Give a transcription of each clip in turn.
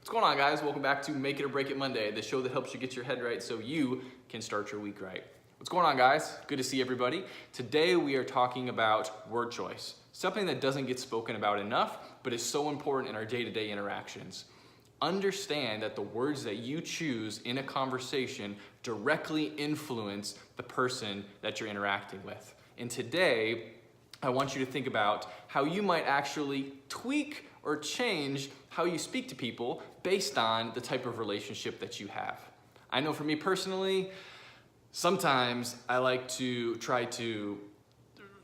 What's going on, guys? Welcome back to Make It or Break It Monday, the show that helps you get your head right so you can start your week right. What's going on, guys? Good to see everybody. Today we are talking about word choice, something that doesn't get spoken about enough, but is so important in our day-to-day interactions. Understand that the words that you choose in a conversation directly influence the person that you're interacting with. And today, I want you to think about how you might actually tweak or change how you speak to people based on the type of relationship that you have. I know for me personally, sometimes I like to try to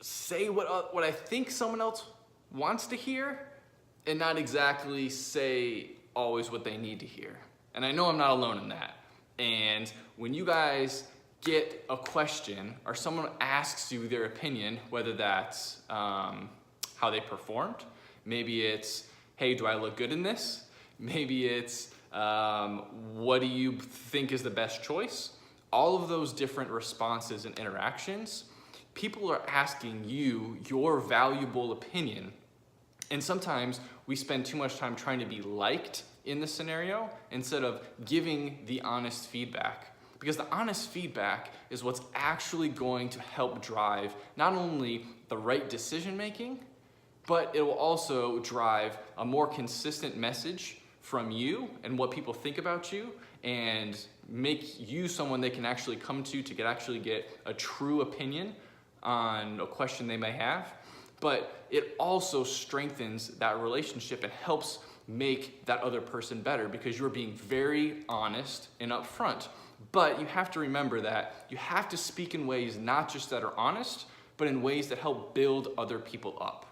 say what I think someone else wants to hear and not exactly say always what they need to hear. And I know I'm not alone in that. And when you guys get a question or someone asks you their opinion, whether that's how they performed, maybe it's, hey, do I look good in this? Maybe it's, what do you think is the best choice? All of those different responses and interactions, people are asking you your valuable opinion. And sometimes we spend too much time trying to be liked in the scenario instead of giving the honest feedback. Because the honest feedback is what's actually going to help drive not only the right decision making, but it will also drive a more consistent message from you and what people think about you and make you someone they can actually come to actually get a true opinion on a question they may have. But it also strengthens that relationship and helps make that other person better because you're being very honest and upfront. But you have to remember that you have to speak in ways not just that are honest, but in ways that help build other people up.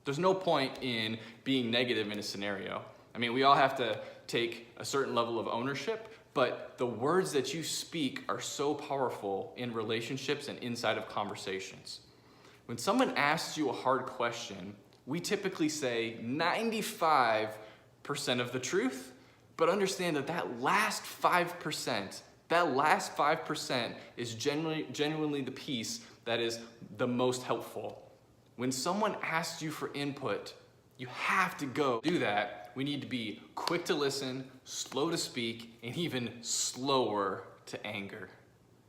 There's no point in being negative in a scenario. I mean, we all have to take a certain level of ownership, but the words that you speak are so powerful in relationships and inside of conversations. When someone asks you a hard question, we typically say 95% of the truth, but understand that that last 5% is genuinely the piece that is the most helpful. When someone asks you for input, you have to go do that. We need to be quick to listen, slow to speak, and even slower to anger.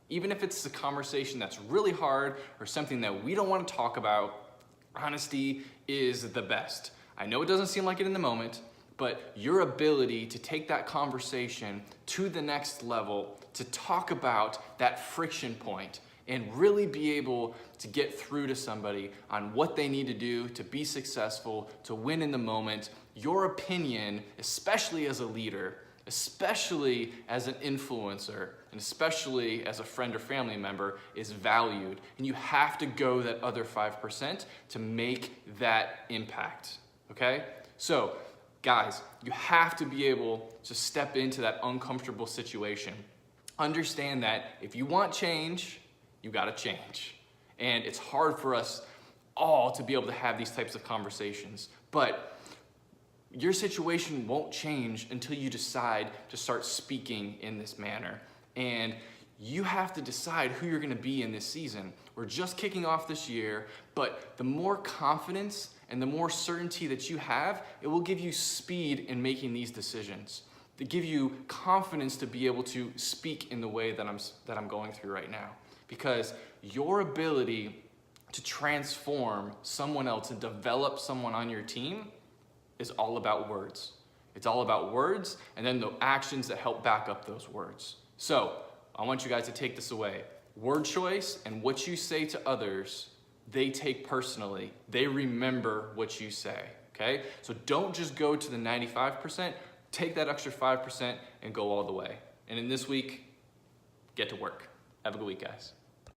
Even if it's a conversation that's really hard or something that we don't want to talk about, honesty is the best. I know it doesn't seem like it in the moment, but your ability to take that conversation to the next level, to talk about that friction point, and really be able to get through to somebody on what they need to do to be successful, to win in the moment. Your opinion, especially as a leader, especially as an influencer, and especially as a friend or family member, is valued. And you have to go that other 5% to make that impact, okay? So, guys, you have to be able to step into that uncomfortable situation. Understand that if you want change, you gotta change. And it's hard for us all to be able to have these types of conversations. But your situation won't change until you decide to start speaking in this manner. And you have to decide who you're gonna be in this season. We're just kicking off this year, but the more confidence and the more certainty that you have, it will give you speed in making these decisions. To give you confidence to be able to speak in the way that I'm going through right now. Because your ability to transform someone else and develop someone on your team is all about words. It's all about words and then the actions that help back up those words. So I want you guys to take this away. Word choice and what you say to others, they take personally. They remember what you say, okay? So don't just go to the 95%, take that extra 5% and go all the way. And in this week, get to work. Have a good week, guys.